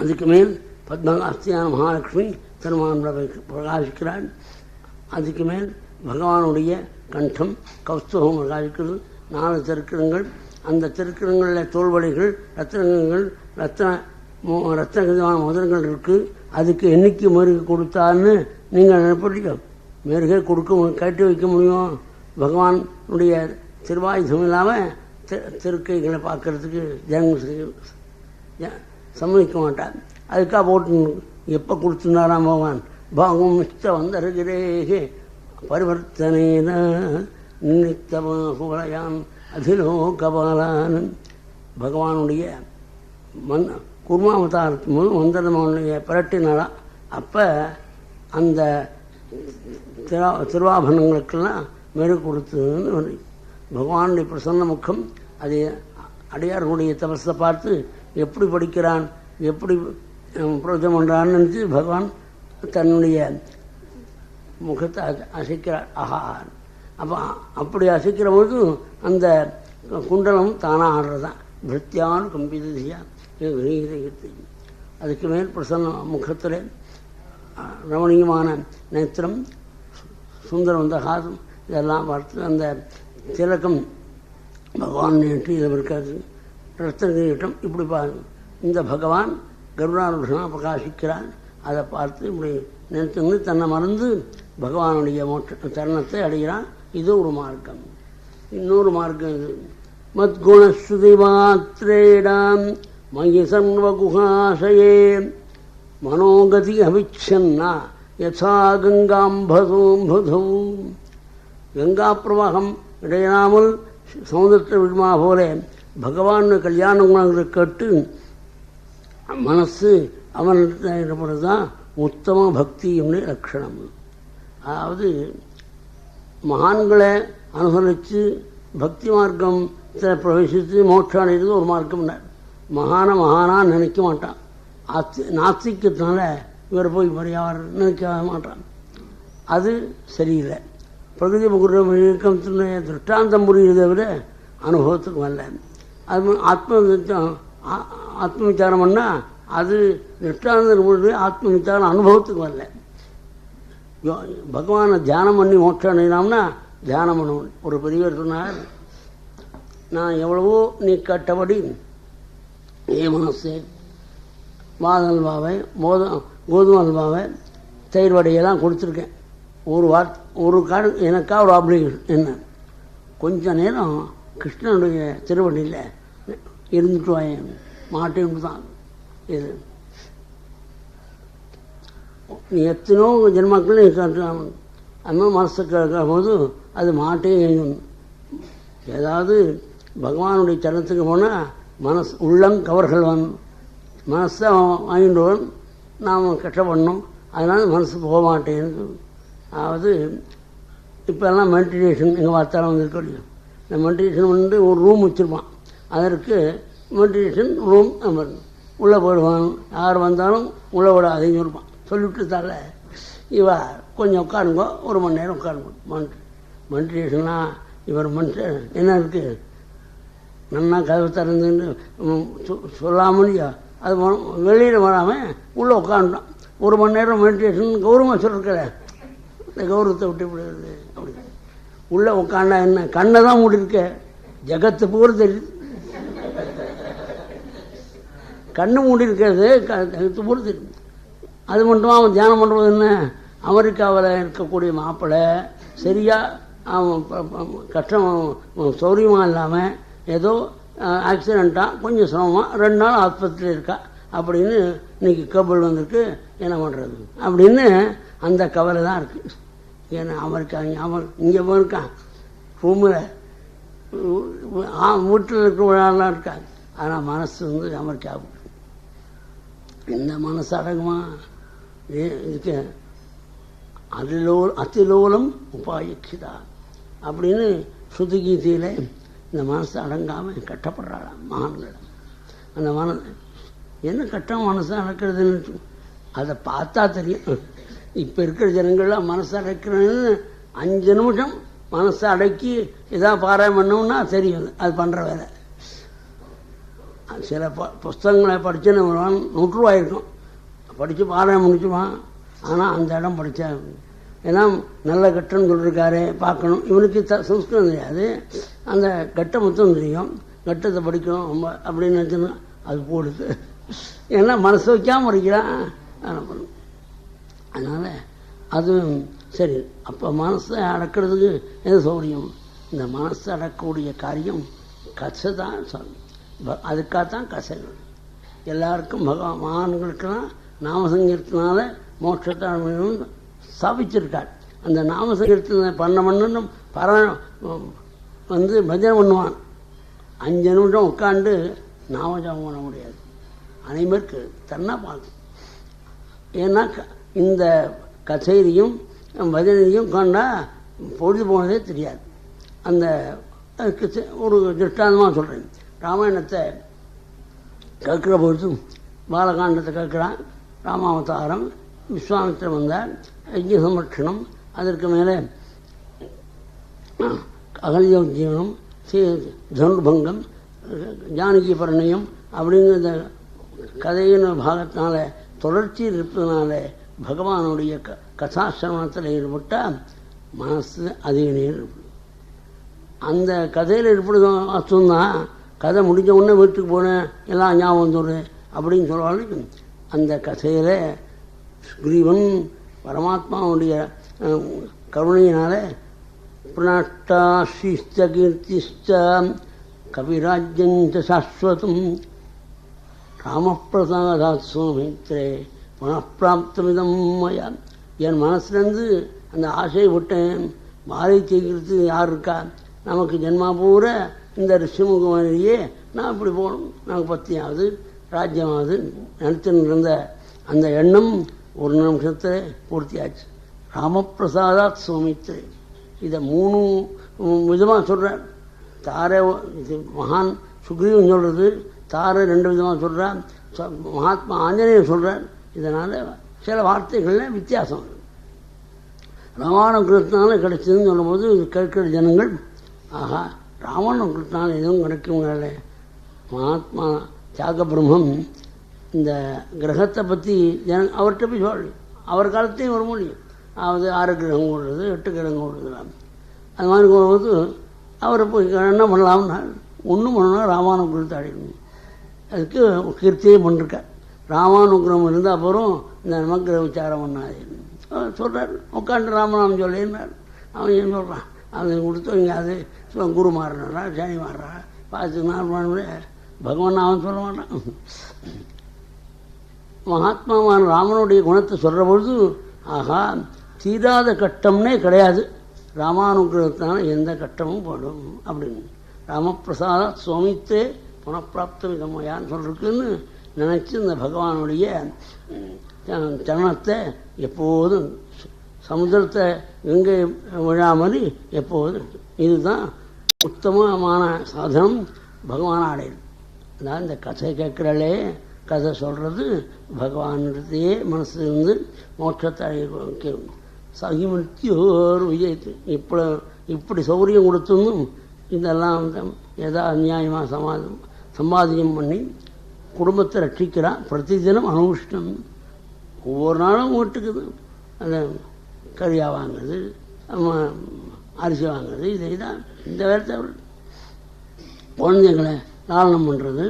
அதுக்கு மேல் பத்மகாஸ்தியான மகாலட்சுமி திருமாவளவை பிரகாசிக்கிறாள். அதுக்கு மேல் பகவானுடைய கண்டம் கௌஸ்துபம் பிரகாசிக்கிறது. 4 திருக்கிரங்கள். அந்த திருக்கிரங்களில் தோல்வழிகள், ரத்னங்கள், ரத்னகமான மதுரங்கள் இருக்குது. அதுக்கு என்னைக்கு மெருகு கொடுத்தான்னு நீங்கள் நினைப்பீங்க. மெருகே கொடுக்க கட்டி வைக்க முடியும்? பகவானுடைய திருவாயுதம் இல்லாமல் திருக்கைகளை பார்க்கறதுக்கு ஜனங்கள் சம்மதிக்க மாட்டார். அதுக்காக போட்டு எப்போ கொடுத்துருந்தாராம் பகவான்? பாகம் மிச்ச வந்தருகிறே பரிவர்த்தனேன நித்தமான் அதிலோகபாலான். பகவானுடைய குர்மாவதாரத்து போது வந்தனமுடைய பிரட்டினாலாம். அப்போ அந்த திருவாபரணங்களுக்கெல்லாம் மெரு கொடுத்துன்னு பகவானுடைய பிரசன்ன முகம். அது அடியார்களுடைய தபஸை பார்த்து எப்படி படிக்கிறான், எப்படி பிரயோஜனம் பண்ணுறான்னு நினச்சி பகவான் தன்னுடைய முகத்தை அசைக்கிறார். ஆஹா! அப்போ அப்படி அசைக்கிற போது அந்த குண்டலம் தானாக ஆடுறது தான். பிருத்தியான் கம்பிதியா. அதுக்கு மேல் பிரசன்ன முகத்தில் ரமணீயமான நேத்திரம், சுந்தரம் தகாதம், இதெல்லாம் பார்த்து அந்த திலக்கம் பகவான் நேற்று இதில் இருக்காது. ரத்தகிரீட்டம் இப்படி பாருங்க. இந்த பகவான் கருணாருஷனாக பிரகாசிக்கிறான். அதை பார்த்து இப்படி நினைத்து தன்னை மறந்து பகவானுடைய மோட்ச தருணத்தை அடைகிறான். இது ஒரு மார்க்கம். இன்னொரு மார்க்கம் இது. மத்குணஸ்துதி மாத்திரேடாம் மயி சர்வகுஹாசயே மனோகதி அவிச்சன்னா யசா கங்காம்பதூம்புதூ. கங்கா பிரவாகம் இடையாமல் சமுதிரத்தை விடுமா போல பகவான் கல்யாண குணங்களை கேட்டு மனசு அவனிடப்படுறது தான் உத்தம பக்தியுடைய லட்சணம். அதாவது மகான்களை அனுசரித்து பக்தி மார்க்கத்தில் பிரவேசித்து மோட்சம் அடைகிறது ஒரு மார்க்கம். மகானாக நினைக்க மாட்டான். நாஸ்திக்கத்தினால இவர் போய் பெரியவர் நினைக்க மாட்டான். அது சரியில்லை. பிரகதி இயக்கத்தினுடைய திருஷ்டாந்தம் புரியுறதை விட அனுபவத்துக்கு வரல. அது ஆத்ம விசாரம் பண்ணால் அது திருஷ்டாந்தம் ஆத்ம விசாரம் அனுபவத்துக்கு வரல. பகவானை தியானம் பண்ணி மோட்சம் அடையலாம்னா தியானம் பண்ணணும். ஒரு பெரியவர் சொன்னார், நான் எவ்வளவோ நீ கேட்டபடி மனசே மாதல்வாவை கோதுமை அல்வாவை தயிர் வடையெல்லாம் கொடுத்துருக்கேன். ஒரு காடு எனக்கா ஒரு ஆப்ளிகேஷன் என்ன, கொஞ்ச நேரம் கிருஷ்ணனுடைய திருவடியில் இருந்துட்டு வாயன் மாட்டேன்னு தான். இது நீ எத்தனோ ஜென்மாக்கள் நீ காட்டலாம். அந்த மனசு கேட்கும் போது அது மாட்டே எழுதணும். ஏதாவது பகவானுடைய சரணத்துக்கு போனால் மனசு உள்ளங்கவர்கள் மனசை வாங்கிடுவோம். நாம் கஷ்டப்படணும். அதனால் மனசு போக மாட்டேன்னு. அதாவது இப்போல்லாம் மெடிடேஷன் எங்கே பார்த்தாலும் வந்துருக்க. இந்த மெடிடேஷன் ஒரு ரூம் வச்சுருப்பான். அதற்கு மெடிடேஷன் ரூம் உள்ளே போயிடுவான். யார் வந்தாலும் உள்ளே விடாதீங்க இருப்பான். சொல்லிவிட்டு தர இவா கொஞ்சம் உட்காருங்கோ, 1 மணி நேரம் உட்காருங்க. மெடிடேஷன்னா இவர் மனுஷன் என்ன இருக்குது, நன்னா கதவு திறந்துன்னு சொல்லாமலையா அது வெளியில் வராமல் உள்ளே உட்காந்துட்டான். 1 மணி நேரம் மெடிடேஷன் கௌரவமாக சொல்லிருக்கல. இந்த கௌரவத்தை விட்டு விடுறது. அப்படி உள்ளே உட்காண்டா என்ன, கண்ணை தான் மூடிருக்க, ஜகத்து பூரா தெரியுது. கண்ணு மூடி இருக்கிறது ஜகத்து பூரா தெரியுது. அது மட்டும் அவன் தியானம் பண்ணுறது என்ன, அமெரிக்காவில் இருக்கக்கூடிய மாப்பிள்ளை சரியாக அவன் கஷ்டம் சௌரியமாக இல்லாமல் ஏதோ ஆக்சிடெண்ட்டாக கொஞ்சம் சிரமமாக 2 நாள் ஆஸ்பத்திரியில் இருக்கா அப்படின்னு இன்றைக்கி கேபிள் வந்திருக்கு, என்ன பண்ணுறது அப்படின்னு அந்த கவலை தான் இருக்குது. ஏன்னா அமெரிக்கா இங்கே போயிருக்கான் ரூமில் வீட்டில் இருக்கிறவங்களாம் இருக்காங்க. ஆனால் மனசு அமெரிக்காவுக்கு. இந்த மனசு அடங்குமா? இதுக்கு அதிலோலம் உபாயக்கிதா அப்படின்னு சுதுகீதையில் இந்த மனசு அடங்காமல் கட்டப்படுறாளாம் மகான்கள். அந்த என்ன கட்டம் மனசு அடக்கிறதுன்னு அதை பார்த்தா தெரியும். இப்போ இருக்கிற ஜனங்கள்லாம் மனசு அடைக்கிறேன்னு 5 நிமிஷம் மனசை அடக்கி எதாவது பாராயம் பண்ணோம்னா தெரியும் அது பண்ணுற வேலை. சில புஸ்தகங்களை படிச்சுன்னு வருவான், 100 ரூபாய் இருக்கும், படித்து பாடம் முடிச்சுவான். ஆனால் அந்த இடம் படித்தா ஏன்னா நல்ல கட்டுன்னு சொல்லியிருக்காரு பார்க்கணும். இவனுக்கு சம்ஸ்கிருதம் தெரியாது, அந்த கட்டை மொத்தம் தெரியும், கட்டத்தை படிக்கணும் ரொம்ப அப்படின்னு நினச்சோன்னா அது போடுது. ஏன்னா மனசு வைக்காமல் படிக்கிறான். அதனால் அது சரி. அப்போ மனசை அடக்கிறதுக்கு எது சௌரியம்? இந்த மனசை அடக்கக்கூடிய காரியம் கசை தான். அதுக்காகத்தான் கசைகள் எல்லாருக்கும் மகான்களுக்கெல்லாம் நாமசங்கீர்த்தனால மோட்சத்தை ஸ்தாபிச்சிருக்கார். அந்த நாமசங்கீர்த்தனை பண்ண வந்து பஜனை பண்ணுவான். 5 நிமிஷம் உட்காந்து நாமஜபம் பண்ண முடியாது, அனைவருக்கு தன்னா பார்க்கும். ஏன்னா இந்த கச்சேரியும் பஜனையும் உட்காண்டா பொழுது போனதே தெரியாது. அந்த அதுக்கு ஒரு திருஷ்டாந்தமாக சொல்கிறேன். ராமாயணத்தை கேட்குற பொழுது பாலகாண்டத்தை கேட்குறான். ராமாவதாரம், விஸ்வாமித்திரன் வந்தார், யஜ்ஞ சம்ரட்சணம், அதற்கு மேலே அகல்யோஜீவனம், தனுர்பங்கம், ஜானகி பரிணயம் அப்படிங்கிற கதையின் பாகத்தினால தொடர்ச்சி இருப்பதனால பகவானுடைய கதாசிரமணத்தில் ஈடுபட்டால் மனசு அதிக நேரம் இருப்பது. அந்த கதையில் இருப்பதும் அர்த்தம்தான். கதை முடிஞ்ச உடனே வீட்டுக்கு போனேன் எல்லாம் ஞாபகம் வந்துடுறேன் அப்படின்னு சொல்லுவாங்க. அந்த கதையில் சுக்ரீவன் பரமாத்மாவுடைய கருணையினால பிரணஷ்டாஸ்ரீஸ்த கீர்த்திஸ்த கவிராஜ்யஞ்ச சாஸ்வதம் ராமப்பிரசாதாத் சோமித்ரே புனப்பிராப்தமிதம் மயா. என் மனசுலேருந்து அந்த ஆசையை விட்டேன். மாலை செய்கிறது யார் இருக்கா? நமக்கு ஜென்மா பூரா இந்த ரிஷிமுகமனையே நான் இப்படி போகணும், நமக்கு பத்தியாவது ராஜ்யமாவது நினைத்துன்னு இருந்த அந்த எண்ணம் ஒரு நிமிஷத்தில் பூர்த்தியாச்சு. ராமப்பிரசாதாத் சோமித்ரே. இதை 3 விதமாக சொல்கிறார். தாரை மகான் சுக்ரீவன் சொல்கிறது, தாரை 2 விதமாக சொல்கிறார், மகாத்மா ஆஞ்சநேயர் சொல்கிறார். இதனால் சில வார்த்தைகளில் வித்தியாசம். ராமானுகிரகத்தினால கிடைச்சதுன்னு சொல்லும்போது கேட்கிற ஜனங்கள் ஆஹா ராமானுகிரகத்தினால எதுவும் கிடைக்குங்கிறால. மகாத்மா தியாக பிரம்மம் இந்த கிரகத்தை பற்றி அவர்கிட்ட போய் சொல்லி அவர் காலத்தையும் வர முடியும். அதாவது 6 கிரகம் ஓடுறது, 8 கிரகம் ஓடுறதுலாம் அது மாதிரி போகும்போது அவரை போய் என்ன பண்ணலாம்னா ஒன்றும் பண்ணணும்னா ராமானுகிரகத்தை அடையணும். அதுக்கு கீர்த்தியே பண்ணிருக்கார். ராமானுகிரகம் இருந்தால் அப்புறம் இந்த நமக்கிரக விசாரம் பண்ணாது சொல்கிறார். உட்காந்து ராமநாமம் சொல்லினார். அவன் ஏன் சொல்கிறான்? அவன் கொடுத்தவங்க அது குரு மாறினா சனி மாறுறா பார்த்து பகவான் அவன் சொல்ல மாட்டான். மகாத்மாவான ராமனுடைய குணத்தை சொல்கிற பொழுது ஆகா தீராத கட்டம்னே கிடையாது, ராமானுகிரகத்தினால எந்த கட்டமும் போடும் அப்படின்னு. ராமபிரசாத சுவாமித்தே புனப்பிராப்த விதமையான்னு சொல்லிருக்குன்னு நினச்சி இந்த பகவானுடைய சரணத்தை எப்போதும் சமுதிரத்தை எங்கே விழாமல் எப்போதும் இதுதான் உத்தமமான சாதனம் பகவான் அடையுது. அதான் இந்த கதை கேட்குறாளே, கதை சொல்கிறது பகவானிடத்தையே மனசு இருந்து மோட்சத்தை அடைய சகிமிருத்தியோர் விஜயத்து. இப்படி சௌரியம் கொடுத்தும் இதெல்லாம் ஏதா அநியாயமாக சம்பாதியம் பண்ணி குடும்பத்தை ரட்சிக்கிறான். பிரதி தினம் அனுஷ்டம். ஒவ்வொரு நாளும் வீட்டுக்குது அந்த கறியா வாங்குறது, அரிசி வாங்குறது, இதை தான் இந்த வேலை தவிர குழந்தைங்களை லாலனம் பண்ணுறது.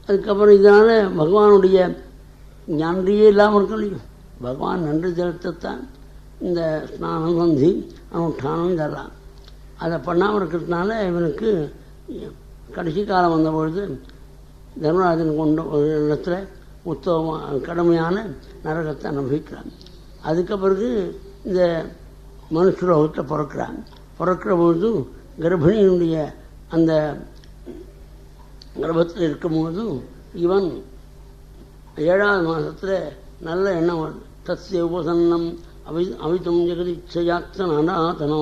அதுக்கப்புறம் இதனால் பகவானுடைய நன்றியே இல்லாமல் இருக்க முடியும். பகவான் நன்றி செலுத்தத்தான் இந்த ஸ்நானம் சந்தி அனுஷ்டானம் இதெல்லாம். அதை பண்ணாமல் இருக்கிறதுனால இவனுக்கு கடைசி காலம் வந்தபொழுது தர்மராஜன் கொண்டு ஒரு இடத்துல உத்தம கடுமையான நரகத்தை அனுபவிக்கிறான். அதுக்கு பிறகு இந்த மனுஷலோகத்தை பிறக்கிற பொழுது கர்ப்பிணியினுடைய அந்த கர்ப்பத்தில் இருக்கும்போதும் இவன் 7வது மாதத்தில் நல்ல எண்ணம் வருது. தஸ்ய உபசன்னம் அவிதம் ஜெகதிச்சயாத்தன் அநாதனோ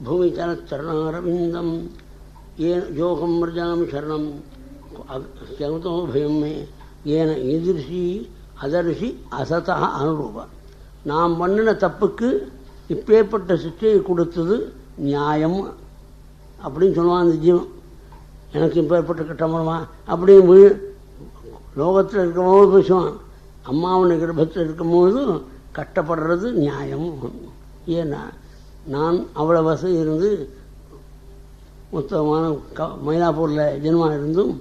பூமிச்சரணாரவிந்தம் ஏன் யோகம் மிருஜாமி சரணம் ஜகதோ பயம் மே ஏன எதிர்சி அதர்சி அசதா அனுரூபா. நாம் பண்ணின தப்புக்கு இப்பேற்பட்ட சிக்ஷையை கொடுத்தது நியாயம் அப்படின்னு சொல்லுவான் அந்த ஜீவன். எனக்கு இப்போ ஏற்பட்ட கட்டம் வருமா அப்படின்னு லோகத்தில் இருக்கும்போது பேசுவான். அம்மாவுடைய கர்ப்பத்தில் இருக்கும்போது கட்டப்படுறது நியாயம். ஏன்னா நான் அவ்வளோ வசதி இருந்து மொத்தமான மயிலாப்பூரில் ஜென்மம் இருந்தும்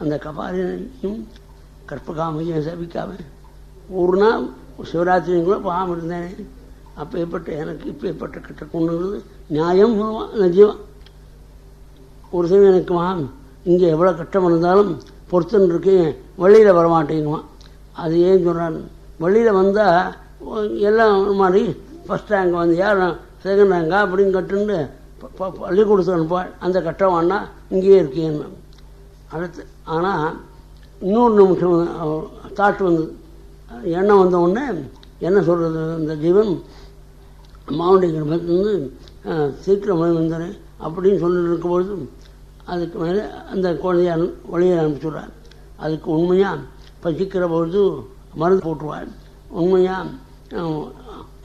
அந்த கபாலினையும் கற்பகாமையும் சபிக்காம ஒரு நாள் சிவராத்திரியும் கூட போகாமல் இருந்தேன். அப்போ ஏற்பட்ட எனக்கு இப்போ ஏற்பட்ட கட்ட கொண்டுங்கிறது நியாயம் சொல்லுவான் அந்த ஜீவன். ஒரு சமயம் எனக்குமா இங்கே எவ்வளோ கட்டம் இருந்தாலும் பொறுத்துன்னு இருக்கேன், வழியில் வரமாட்டேங்குவான். அது ஏன் சொல்கிறான், வழியில் வந்தால் எல்லாம் மாதிரி ஃபஸ்ட் ரேங்க் வந்து யார் செகண்ட் ரேங்கா அப்படின்னு கட்டுன்னு பள்ளிக்கூடத்துக்கு அனுப்பாள். அந்த கட்டம் வேணா இங்கேயே இருக்கேன்னு அடுத்து. ஆனால் இன்னொரு நிமிஷம் தாட்டு வந்தது, எண்ணம் வந்த உடனே என்ன சொல்கிறது, இந்த ஜீவன் அம்மாவுடைய கர்ப்பத்திலிருந்து சீக்கிரம் வந்துடுறேன் அப்படின்னு சொல்லிட்டு இருக்கும்பொழுது அதுக்கு மேலே அந்த குழந்தைய வழியை அனுப்பிச்சுடுறார். அதுக்கு உண்மையாக பசிக்கிற பொழுது மருந்து போட்டுருவாள், உண்மையாக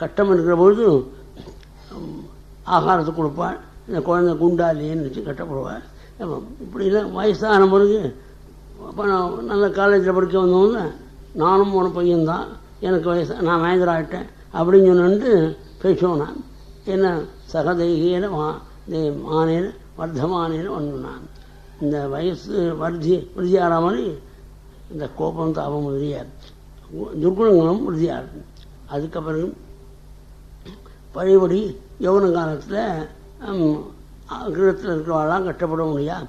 கட்டம் இருக்கிற பொழுது ஆகாரத்தை கொடுப்பாள். இந்த குழந்தை குண்டாலின்னு வச்சு கட்டப்படுவாள். இப்படிலாம் வயசான பிறகு அப்போ நான் நல்ல காலேஜில் படிக்க வந்தவங்க நானும் ஒரு பையன்தான், எனக்கு வயசு நான் மேஜர் ஆகிட்டேன் அப்படின்னு சொன்னிட்டு பேசுவோம். நான் என்ன சகதைகேன மானேன வர்த்தமானேன்னு ஒன்று. நான் இந்த வயசு விருதியாகிற மாதிரி இந்த கோபம் தாபம் முதலிய துர்குணங்களும் விருதியாகும். அதுக்கப்புறம் பழையபடி யௌவன காலத்தில் கிரகத்தில் இருக்கிறவாளாம் கட்டப்பட முடியாது.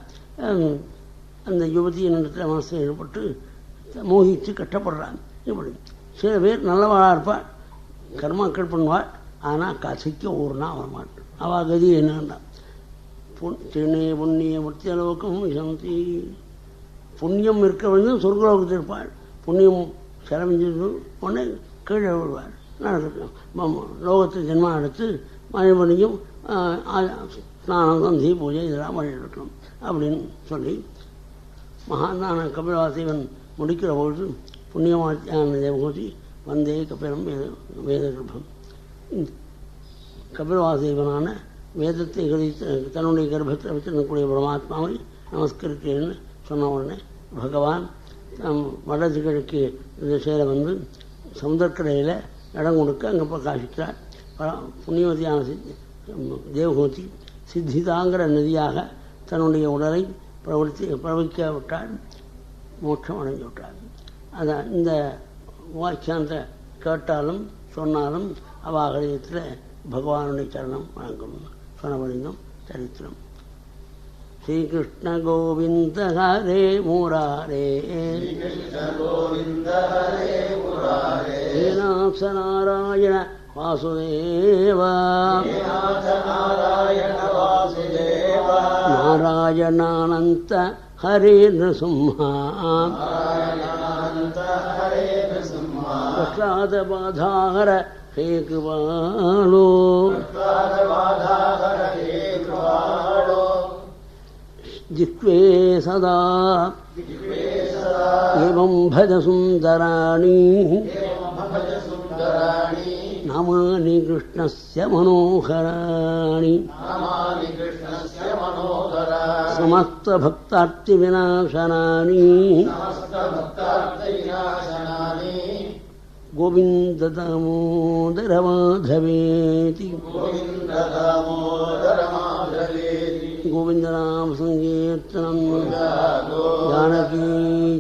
அந்த யுவதியின் இடத்துல மனசு ஏற்பட்டு மோகித்து கட்டப்படுறாங்க. இப்படி சில பேர் நல்லவாளாக இருப்பாள், கர்மாக்கள் பண்ணுவாள், ஆனால் கசிக்க ஒரு நாள் வரமாட்டாள். அவள் கதி என்னன்னா திணை புண்ணிய முத்தியலோகம் சந்தி. புண்ணியம் இருக்க வந்து சொர்க்கலோகத்தில் இருப்பாள், புண்ணியம் செலவிஞ்சது உடனே கீழே விடுவாள். லோகத்தில் ஜென்மா எடுத்து மழைபடியும் ஸ்நானம் தந்தி பூஜை இதெல்லாம் பண்ணிட்டுருக்கணும் அப்படின்னு சொல்லி மகானான கபிலவாசிவன் முடிக்கிற பொழுது புண்ணியமாத்தியான தேவகோதி வந்தே கபிலம் வேத கர்ப்பம். கபிலவாசிவனான வேதத்தை தன்னுடைய கர்ப்பத்தில் வச்சிருக்கக்கூடிய பரமாத்மாவை நமஸ்கரிக்கிறேன்னு சொன்ன உடனே பகவான் வடது கிழக்கு திசையில் வந்து சமுதிரக்கரையில் இடம் கொடுக்க அங்கே பிரகாசிக்கிறார். புண்ணியவதியான தேவகோதி சித்திதாங்கிற நதியாக தன்னுடைய உடலை பிரவகிக்க விட்டாள், மோட்சம் அடைஞ்சு விட்டாள். அதான் இந்த வாக்கியாந்த கேட்டாலும் சொன்னாலும் அவாகரியத்தில் பகவானுடைய சரணம் வழங்கும் சொன்னபடிந்தும் சரித்திரம். ஸ்ரீகிருஷ்ண கோவிந்த ஹரே முராரே ஸ்ரீநாத நாராயண வாசுதேவா நாராயணானந்த ஹரே நரசிம்ஹா பிரசாதபாதாகர ஹே கிருபாலோ जिह्वे सदा एवं भज सुन्दराणि नामानि कृष्णस्य मनोहराणि समस्तभक्तार्तिविनाशनानि गोविन्द दामोदर माधवेति गोविन्दनाम संकीर्तनं जानकी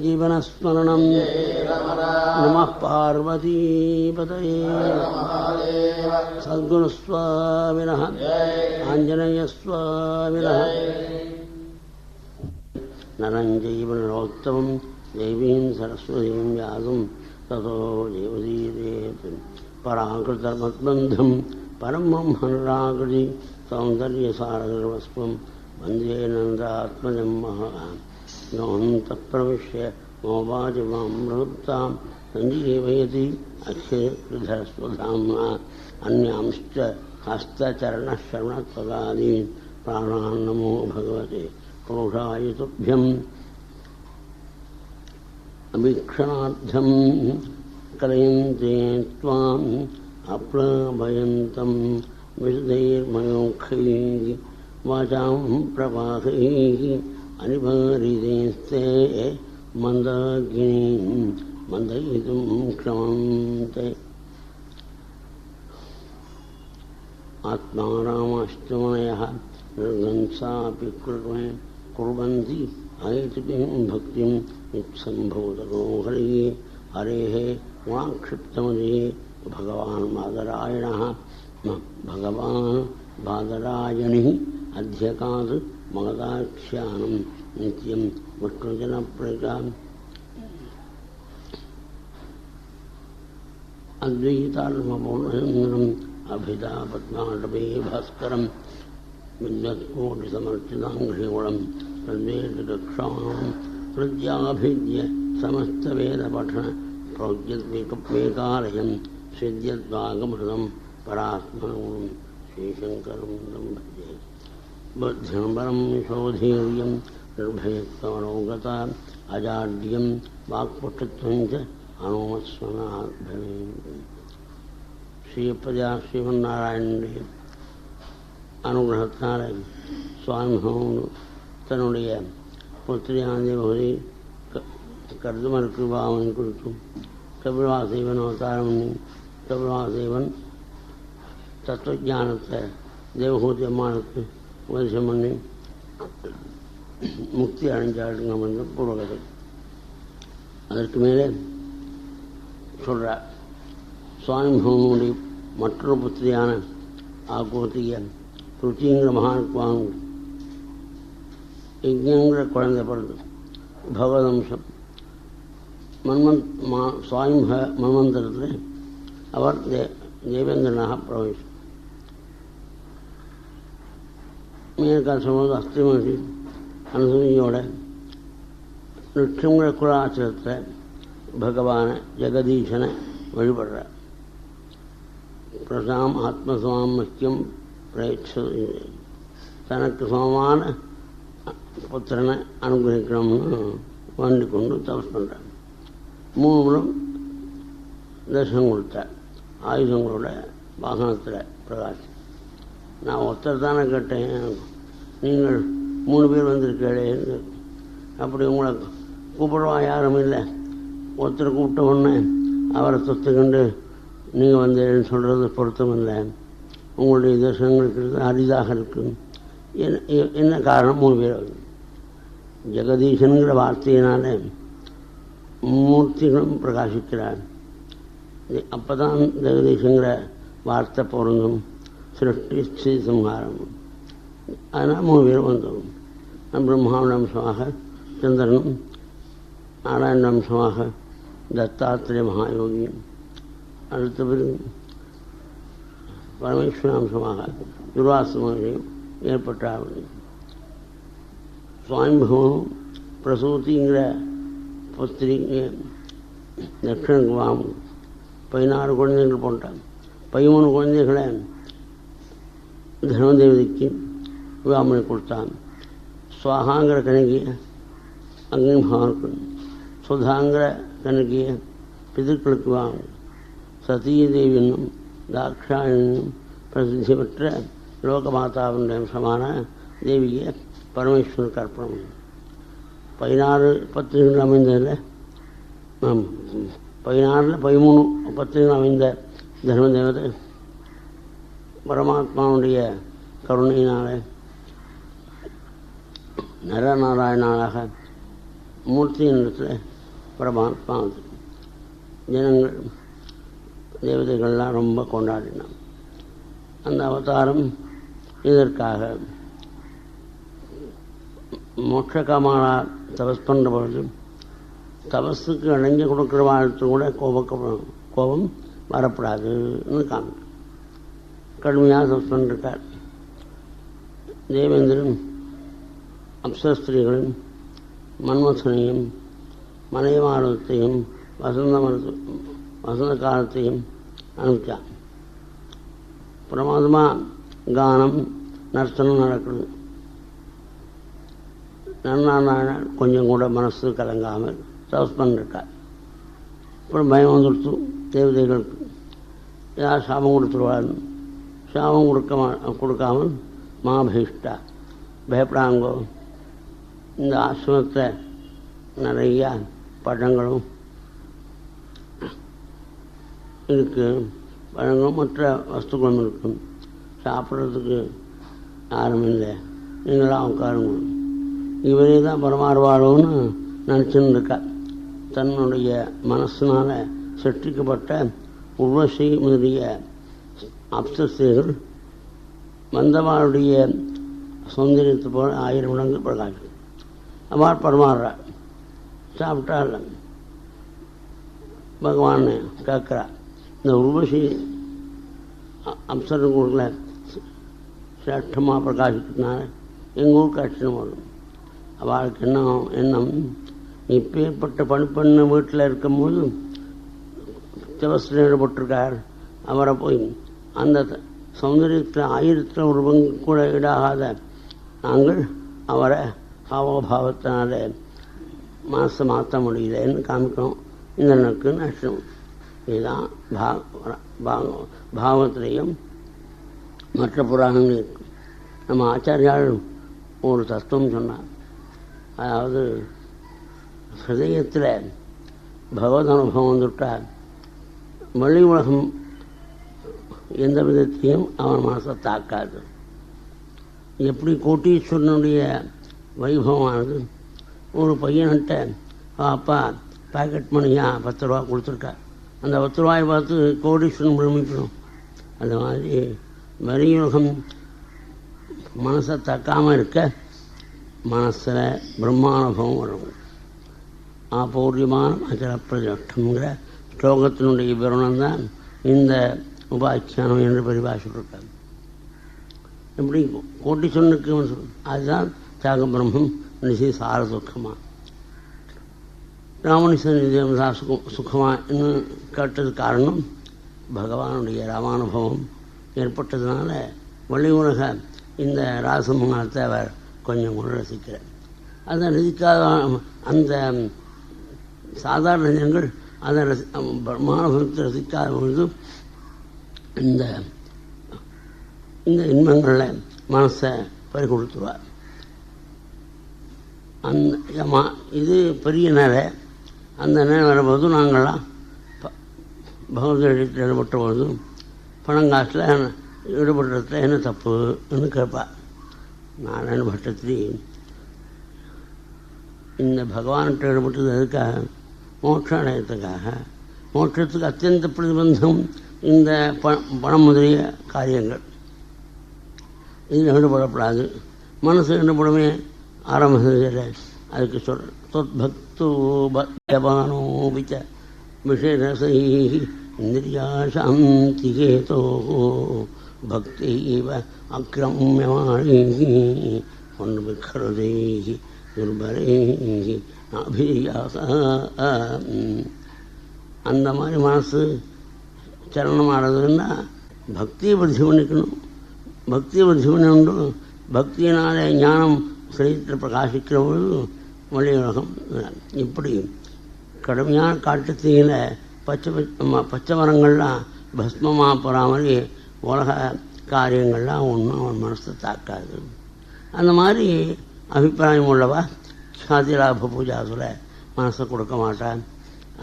जीवनस्मरणं नमः पार्वतीपतये सद्गुरुस्वामिनः आञ्जनेयस्वामिनः नरं चैव नरोत्तमं देवीं सरस्वतीं व्यासं ततो जयमुदीरयेत् पराकृतमद्बन्धं परं ब्रह्मनिराकृति सौन्दर्यसारगर्वस्वं वन्दे नन्दात्मजं योऽन्तःप्रविश्य मोवाचि मां प्रवृत्तां सञ्जीवयति अक्षयकृधस्वधाम्ना अन्यांश्च हस्तचरणश्रवणत्वगादीन् प्राणान् नमो भगवते पुरुषाय तुभ्यम् अवीक्षणार्थं कलयन्ते त्वाम् अप्लाभयन्तं विशदैर्मयोक्षैः वाचां प्रवाहैः அனிபரிதேஸ்தே மந்தாகினீம் மந்தயிதும் க்ஷமந்தே ஆத்மாராமாஷ்டமனயः நிர்கம்சாபி குர்வந்தி ஐதிபிம் பக்திம் நிச்சம்பூதகோ ஹரியே ஹரேः குணாக்ஷிப்தமதே பகவான் பாதராயணः பகவான் பாதராயணி அத்தியகாத் மகதாட்சியானம் நித்யம் விஷ்ணுஜனப்ரஜாம் அத்வைதாத்மபூர்ணம் அபிதா பத்மாடபே பாஸ்கரம் வித்வத்கோட்டிசமர்ச்சிதாங்கிரிகுணம் தத்வேதக்ஷாணம் பிரத்யாபித்ய சமஸ்தவேதபठन பிரௌஜத்வேகாலயம் சித்யத்வாகமிருதம் பராத்மனம் ஸ்ரீசங்கரம் பஜே புத்தியம்பரம் சோதீர்யம் நிர்பயத்வமனோகதா அஜாட்யம் வாக்பட்டுத்வஞ்ச அனுமஸ்வனாத்பவே ஸ்ரீயப்பதியா ஸ்ரீமன்னாராயணனுடைய அனுகிரகத்தால் சுவாமி தன்னுடைய புத்திரியான தேவகதி கருதுமருக்கு பாவனை குறித்தும் கபிலவாசேவன் அவதாரம் பண்ணி கபிலவாசேவன் தத்துவஜானத்தை தேவகூதி அம்மானுக்கு உபதேசம் பண்ணி முக்தி அடைஞ்சாடுங்க வந்து பூர்வகதை. அதற்கு மேலே சொல்கிறார் சுவாமி பகவானுடைய மற்றொரு புத்திரியான ஆகோத்திய ருச்சிங்கிற மகானுக்குவாங்க யஜ்ஞங்கிற குழந்தை பிறந்து பகவதம்சம் சுவாமி மன்வந்தரத்தில் அவர் தேவேந்திரனாக பிரவேசம். மேற்காசம்போது அஸ்தி மகிழ்ச்சி அனுசூயோட நிச்சயங்கிற குலாச்சரத்தை பகவானை ஜெகதீசனை வழிபடுறார். பிரசாம் ஆத்மசாமக்கியம் பிரயட்ச தனக்கு சமமான புத்திரனை அனுகிரகிக்கணும்னு வேண்டி கொண்டு தபஸ் பண்ணுறார். 3 முறை தரிசனம் கொடுத்தார். ஆயுதங்களோட வாகனத்தில் பிரகாஷ். நான் ஒருத்தர் தானே கேட்டேன், நீங்கள் 3 பேர் வந்திருக்கே, அப்படி உங்களை கூப்பிடுவா யாரும் இல்லை, ஒருத்தர் கூப்பிட்ட உடனே அவரை தொத்துக்கண்டு நீங்கள் வந்தேன்னு சொல்கிறது பொருத்தம் இல்லை, உங்களுடைய தரிசனங்களுக்கு அரிதாக இருக்கும். என்ன காரணம்? 3 பேர் ஜெகதீசனுங்கிற வார்த்தையினால மூர்த்திகளும் பிரகாசிக்கிறார். அப்போ தான் ஜெகதீசங்கிற வார்த்தை பொருந்தும். சிருஷ்டி ஸ்ரீ சம்ஹாரம். அதனால் 3 பேர் வந்தோம். பிரம்மாவின் அம்சமாக சந்திரனும், நாராயண அம்சமாக தத்தாத்திரேய மகாயோகி, அடுத்தபடி பரமேஸ்வர அம்சமாக துர்வாசமையும் ஏற்பட்டார்கள். சுவாமி பகவானும் பிரசூதிங்கிற புத்திரிக்கு தட்சிணக்கு வாங்க 16 குழந்தைகள் போட்டாங்க. 13 குழந்தைகளை தர்மதேவதைக்கு விவாமனை கொடுத்தான். சுவாகாங்கிற கணக்கிய அக்னி பகவானுக்கு, சுதாங்கிற கணக்கிய பிதர்களுக்கு வாங்க, சதீய தேவியனும் தாக்ஷாயனும் பிரசித்தி பெற்ற லோகமாதாவின் அம்சமான தேவியை பரமேஸ்வரனுக்கு அர்ப்பணம். 16 பத்திரிகள் அமைந்ததில் 16 13 பத்திரிகள் அமைந்த தர்மதேவதை பரமாத்மாவுடைய கருணையினால நரநாராயணனாக மூர்த்தியினிடத்தில் பரமாத்மா ஜனங்கள் தேவதைகள்லாம் ரொம்ப கொண்டாடினான். அந்த அவதாரம் இதற்காக மோட்சகாமான தபஸ் பண்ணுற பொழுது தபஸுக்கு அடைஞ்சு கொடுக்குற வாழ்த்து கூட கோபம் வரப்படாதுன்னு காமி கடுமையாக தபஸ் பண்ணிருக்கார். தேவேந்திரன் அப்சஸ்திரீகளும் மன்மசனையும் மலைமாரத்தையும் வசந்த காலத்தையும் அனுப்பிச்சான். பிரமாதமாக கானம் நர்த்தனம் நடக்குது. நன்னாராயணன் கொஞ்சம் கூட மனசு கலங்காமல் தபஸ் பண்ணிருக்கார். அப்புறம் பயம் வந்துடுத்து தேவதைகளுக்கு, ஏதாவது சாபம் கொடுத்துருவாரு. சாபம் கொடுக்காமல் மாபீஷ்டா பயப்படாங்கோ, இந்த ஆசிரமத்தில் நிறைய பழங்களும் இருக்கு, பழங்களும் மற்ற வஸ்துக்களும் இருக்கும். சாப்பிட்றதுக்கு யாரும் இல்லை, நீங்களாம் உட்காருங்க. இவரே தான் பரமார்வாளோன்னு நினச்சின்னு இருக்கா. தன்னுடைய மனசினால் சிருஷ்டிக்கப்பட்ட உர்வசி முதலிய அப்சஸ்திகள் வந்தவாளுடைய சௌந்தரியத்தை போல 1000 மடங்கு பிரகாசம். அவள் பரமாறுறா. சாப்பிட்டால் பகவான் கேட்குறா, இந்த உர்வசி அப்சரங்களுக்குள்ள சிரேஷ்டமாக பிரகாசிக்கிறதுனால எங்கள் ஊருக்கு அச்சனம் வரும். அவளுக்கு எண்ணம் இப்பேற்பட்ட பணிப்பண்ணு வீட்டில் இருக்கும்போது தபஸில் ஈடுபட்டிருக்கார். அவரை போய் அந்த சௌந்தரியத்தில் 1000 ஒரு பங்கு கூட ஈடாகாத நாங்கள் அவரை ஹாவபாவத்தினால மனசை மாற்ற முடியலன்னு காமிக்கணும். இந்த நக்கு நஷ்டம். இதுதான் பாகவத்திலையும் மற்ற புராணங்களும் இருக்கும். நம்ம ஆச்சாரியால் ஒரு தத்துவம் சொன்னார். அதாவது ஹிருதயத்தில் பகவத் அனுபவம் வந்துவிட்டால் வெளி உலகம் எந்த விதத்தையும் அவன் மனசை தாக்காது. எப்படி கோட்டீஸ்வரனுடைய வைபவமானது ஒரு பையன்கிட்ட அப்பா பேக்கெட் மணியா 10 ரூபா கொடுத்துருக்கா, அந்த 10 ரூபாயை பார்த்து கோடீஸ்வரன் பிரமிக்கணும். அந்த மாதிரி வெளியுலகம் மனசை தக்காமல் இருக்க மனசில் பிரம்மானுபவம் வரும். ஆபூர்யமான அச்சல பிரஜட்டம்ங்கிற ஸ்லோகத்தினுடைய விவரணம் தான் இந்த உபாக்கியானம் என்று பரிபாஷிருக்காங்க. எப்படி கோட்டீஸ்வரனுக்கு அதுதான் தியாக பிரம்மம் நிசி சார சுக்கமா, ராமனிசன் சுகமா இன்னும் கேட்டது காரணம் பகவானுடைய ராமானுபவம் ஏற்பட்டதுனால வெளி உலக இந்த ராசமங்கலத்தை அவர் கொஞ்சம் கூட ரசிக்கிறார். அதை ரசிக்காத அந்த சாதாரண ஜனங்கள் அதை பிரம்மானுபவத்தை ரசிக்காத பொழுது இந்த இன்பங்களில் மனசை பறி கொடுத்துருவார். அந்த இது பெரிய நேரை. அந்த நேரம் வரும்போது நாங்கள்லாம் பகவத்கீதையில் ஈடுபட்ட பொழுது பணங்காசில் ஈடுபடுறதுல என்ன தப்புன்னு கேட்பாள். நாராயண பட்டத்திரி இந்த பகவான்கிட்ட ஈடுபட்டது எதுக்காக? மோட்சம் அடையத்துக்காக. மோட்சத்துக்கு அத்தியந்த பிரதிபந்தம் இந்த பணம் முதலிய காரியங்கள். இதில் ஈடுபடப்படாது. மனசு ஈடுபடவே ஆரம்பிச்சதில்லை. அதுக்கு சொல்கிறேன், தொத்பக்தோ பக்தபானோபிச்ச விஷயரசை இந்திரியா சாந்திகேதோ பக்திவ அக்ரம்யமாணி ஒன்று விக்கருதை துர்பரை அபியாச. அந்த மாதிரி மனசு சரணம் ஆடுறதுன்னா பக்தியை விருத்தி பண்ணிக்கணும். பக்தியை விருத்தி பண்ணி பக்தியினாலே ஞானம் சரீரத்தில் பிரகாசிக்கிற பொழுது வெளியுலகம். இப்படி கடுமையான காட்டுத்தீயில பச்சை மரங்கள்லாம் பஸ்மமாக போகிற மாதிரி உலக காரியங்கள்லாம் ஒன்றும் அவன் மனசை தாக்காது. அந்த மாதிரி அபிப்பிராயம் உள்ளவா சாதிலாப பூஜாசுல மனசை கொடுக்க மாட்டான்.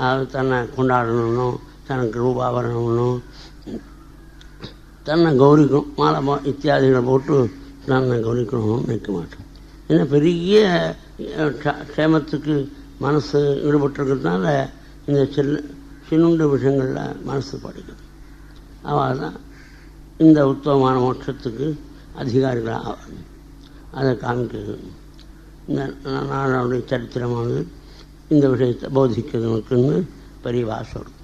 அது தன்னை கொண்டாடணும், தனக்கு ரூபாவரணம்னும் தன்னை கௌரிக்கணும், மாலை இத்தியாதிகளை போட்டு தன்னை கௌரிக்கணும்னு நினைக்க மாட்டான். ஏன்னா பெரிய க்ஷேமத்துக்கு மனசு ஈடுபட்டிருக்கிறதுனால இந்த சின்னுண்ட விஷயங்களில் மனசு படிக்கும். அவள் தான் இந்த உத்தமமான மோட்சத்துக்கு அதிகாரிகளாக ஆவாங்க. அதை காமிக்கிறது இந்த நானுடைய சரித்திரமானது. இந்த விஷயத்தை போதிக்கிறதுக்குன்னு பெரியவா சொல்லும்.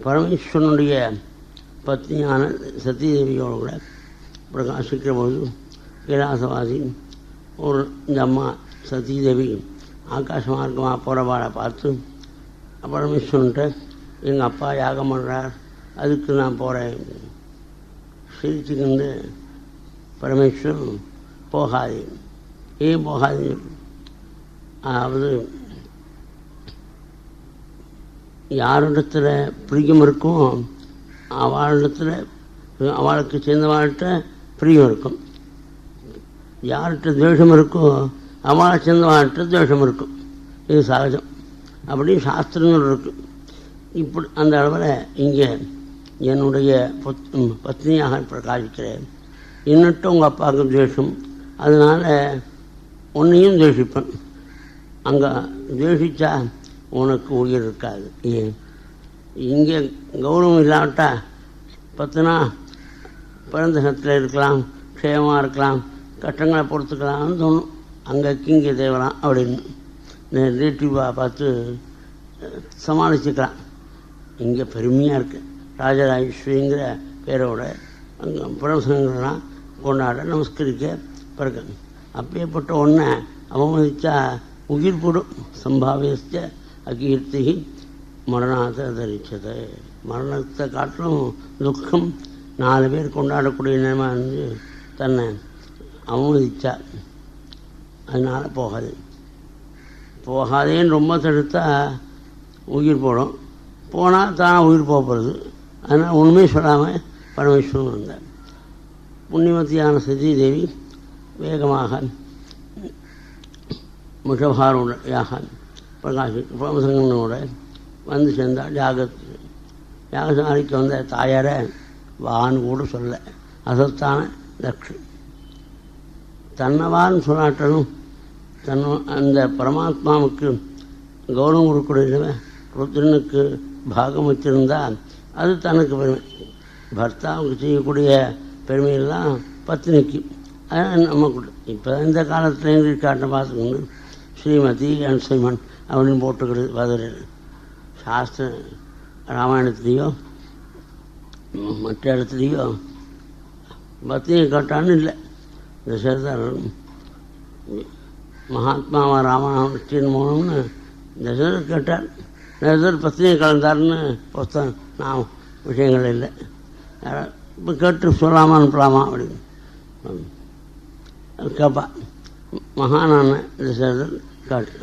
பரமேஸ்வரனுடைய பத்னியான சத்யதேவியோடு கூட பிரகாசிக்கிற போது கைலாசவாசி இந்த அம்மா சத்யதேவி ஆகாச மார்க்கமாக போகிறவாளை பார்த்து பரமேஸ்வரன்ட்ட எங்கள் அப்பா யாகம் பண்ணுறார், அதுக்கு நான் போகிறேன் சிரிச்சுக்கிண்டு பரமேஸ்வரன் போகாது. ஏன் போகாது? அதாவது யாரிடத்துல பிரியம் இருக்கும் அவளிடத்துல அவளுக்கு சேர்ந்தவாழ்கிட்ட பிரியம் இருக்கும். யார்கிட்ட துவேஷம் இருக்கோ அவளை சேர்ந்தவாழ்கிட்ட துவேஷம் இருக்கும். இது சகஜம். அப்படி சாஸ்திரங்கள் இருக்குது. இப்படி அந்த அளவில் இங்கே என்னுடைய பத்னியாக பிரகாசிக்கிறேன். இன்னட்டு உங்கள் அப்பாவுக்கு துவேஷம், அதனால் உன்னையும் துவேஷிப்பேன். அங்கே துவேஷிச்சா உனக்கு உயிர் இருக்காது. ஏன் இங்கே கௌரவம் இல்லாவிட்டா பத்துனா பிறந்த சத்தில் இருக்கலாம், க்ஷேமமாக இருக்கலாம், கஷ்டங்களை பொறுத்துக்கலாம்னு தோணும். அங்கே இங்கே தேவலாம் அப்படின்னு ரிலேட்டிவாக பார்த்து சமாளிச்சுக்கலாம். இங்கே பெருமையாக இருக்குது. ராஜராஜேஸ்வரிங்கிற பேரோட அங்கே பிரசங்கள்லாம் கொண்டாட நமஸ்கரிக்க பிறகு அப்பேற்பட்ட ஒன்றை அவமதித்தா உயிர் போடும். சம்பாவியச்ச அகீர்த்தி மரணாத தரிச்சதை. மரணத்தை காட்டிலும் துக்கம் 4 பேர் கொண்டாடக்கூடிய நிலைமை வந்து தன்னை அவமதித்தார். அதனால் போகாதேன்னு ரொம்ப தடுத்தா உயிர் போடும். போனால் தானே உயிர் போகிறது. அதனால் ஒன்றுமே சொல்லாமல் பரமேஸ்வரன் வந்தார். புண்ணியவதியான சதீதேவி வேகமாக முஷபாரோடையாக பிரமசங்கனோட வந்து சேர்ந்தாள். யாகசாலைக்கு வந்த தாயாரை வான்னு கூட சொல்ல. அசத்தான லக்ஷ்மி தன்னவான்னு சொல்லாட்டலும் அந்த பரமாத்மாவுக்கு கௌரவம் கொடுக்கக்கூடிய ருத்ரனுக்கு பாகம் வச்சிருந்தால் அது தனக்கு பெருமை. பர்த்தாவுக்கு செய்யக்கூடிய பெருமையெல்லாம் பத்னிக்கு. அதனால் நமக்கு இப்போ இந்த காலத்தில் இங்கிலீஷ் காட்டை பார்த்துக்கொண்டு ஸ்ரீமதி அன்சைமன் அப்படின்னு போட்டுக்கிறது பதில் சாஸ்திர ராமாயணத்துலேயோ மற்ற இடத்துலையோ பத்னியை காட்டான்னு இல்லை. தசரதர் மகாத்மாவா ராமாயணத்தின் மூலம்னு தசரதர் கேட்டார். தசரதர் பத்னியை கலந்தார்னு புஸ்தகம் நான் விஷயங்கள் இல்லை. இப்போ கேட்டு சொல்லாமல் அனுப்பலாமா அப்படின்னு கேட்பா. மகானான தசரதர் காட்டு.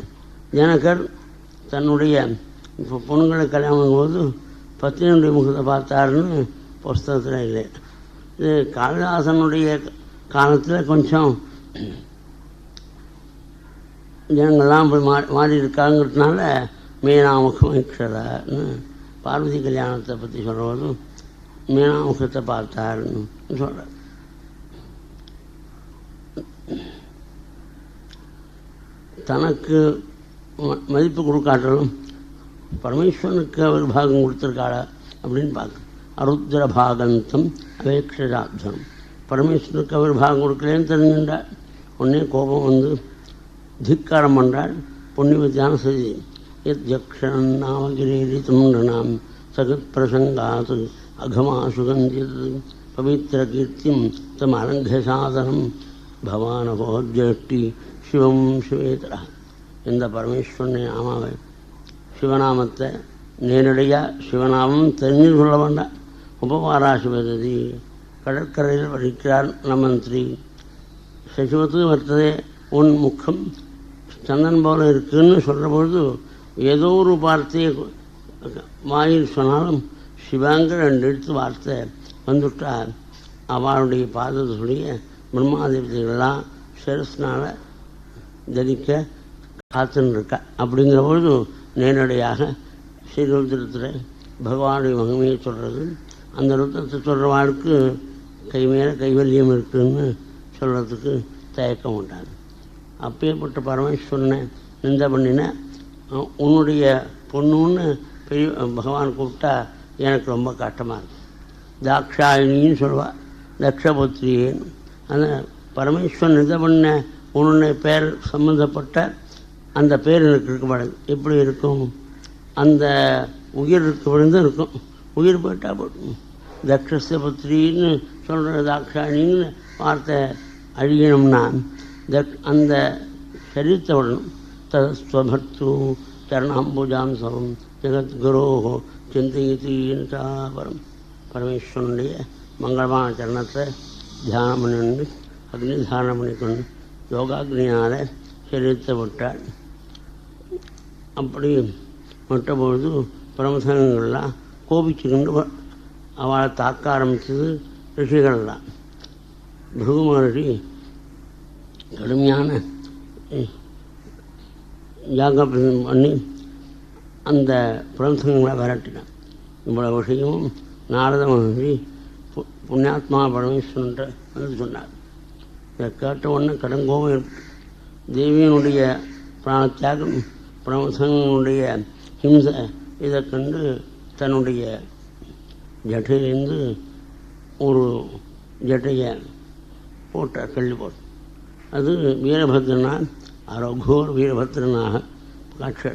ஜனகர் தன்னுடைய இப்போ பொண்ணுங்களை கல்யாணம் போது பத்னியுடைய முகத்தை பார்த்தாருன்னு புஸ்தகத்தில் இல்லை. இது காளிதாசனுடைய காலத்தில் கொஞ்சம் ஜனங்கள்லாம் போய் மாறி இருக்காங்கிறதுனால மீனாமுகம் இக்ஷதான்னு பார்வதி கல்யாணத்தை பற்றி சொல்கிறபோது மீனாமுகத்தை பார்த்தாருன்னு சொல்கிறார். தனக்கு மதிப்பு கொடுக்காட்டாலும் பரமேஸ்வரனுக்கு அவர் பாகம் கொடுத்துருக்காளா அப்படின்னு பார்க்க. அருத்ர பாகந்தம் அவேக்ஷதாப்தம். பரமேஸ்வரனுக்கு அவர் பாகம் கொடுக்கலேன்னு தெரிஞ்சுட்டாள். உடனே கோபம் வந்து திக்காரம் பண்ணுறாள். புண்ணியவதியான சதி எத் ஜக்ஷணம் நாமகிரேரி துண்டனாம் சகத் பிரசங்காத் அகமா சுகந்தியது பவித்திர கீர்த்திம் தம் அலங்க சாதனம் பவானபோஜேஷ்டி சிவம் சிவேதரா. இந்த பரமேஸ்வரனை நாமாவை சிவநாமத்தை நேரடியாக சிவநாமம் தெரிஞ்சு சொல்ல வேண்டாம். உபவாராசிபதி கடற்கரையில் வடிக்கிறார் நமந்திரி. சசிவத்து வர்த்ததே உன் முக்கம் சந்தன் போல இருக்குன்னு சொல்கிற பொழுது ஏதோ ஒரு வார்த்தையை வாயில் சொன்னாலும் சிவாங்கிற 2 எழுத்து வார்த்தை வந்துவிட்டால் அவளுடைய பாதத்துடைய பிரம்மாதேவதைகள்லாம் சிரஸ்னால் தரிக்க காத்துன்னு இருக்கா. அப்படிங்கிற பொழுது நேரடியாக ஸ்ரீருத்திரத்தில் பகவானுடைய மகிமையை சொல்கிறது. அந்த ருத்திரத்தை சொல்கிறவாளுக்கு கை மேலே கைவல்யம் இருக்குதுன்னு சொல்கிறதுக்கு தயக்கம் உண்டாது. அப்பேற்பட்ட பரமேஸ்வரனை நிந்த பண்ணின உன்னுடைய பொண்ணுன்னு பெரிய பகவான் கூப்பிட்டா எனக்கு ரொம்ப கஷ்டமாக இருக்கும். தாக்ஷாயினின்னு சொல்லுவாள், தக்ஷபுத்திரின்னு. அந்த பரமேஸ்வரன் நிந்த பண்ண உன்னுடைய பேர் சம்மந்தப்பட்ட அந்த பேர் எனக்கு இருக்க மாட்டேங்குது. எப்படி இருக்கும்? அந்த உயிர் இருக்க விழுந்து இருக்கும். உயிர் போயிட்டா போட்டும். தக்ஷஸ்ய புத்திரின்னு சொல்கிற தாக்ஷாயினின்னு வார்த்தை அழியணும்னா அந்த சரீரத்தை விடணும். தஸ்வபர்த்து சரணாம்புஜாம் சவம் ஜெகத்குரோ சிந்தையீன்றாபரம். பரமேஸ்வரனுடைய மங்களமான சரணத்தை தியானம் பண்ணி அக்னி தாரணம் பண்ணிக்கொண்டு யோகாக்னியால் சரீரத்தை விட்டாள். அப்படி விட்டபொழுது பிரமசங்கள்லாம் கோபிச்சுக்கிண்டு அவளை தாக்க ஆரம்பித்தது ரிஷிகள்லாம். பிருகு மகர்ஷி கடுமையான யாகம் பண்ணி அந்த பிரம்சங்களை விரட்டினான். இவ்வளவு விஷயமும் நாரத மகர்ஷி புண்ணியாத்மா பரமேஸ்வரன்ற வந்து சொன்னார். இதை கேட்ட உடனே கடங்கோபம் தேவியனுடைய பிராண தியாகம், பிரமசனுடைய ஹிம்சை இதை கண்டு தன்னுடைய ஜட்டையிலேருந்து ஒரு ஜட்டையை போட்டார், கள்ளி போட்டார். அது வீரபத்ரனாக ரகுவர் வீரபத்ரனாக காட்சி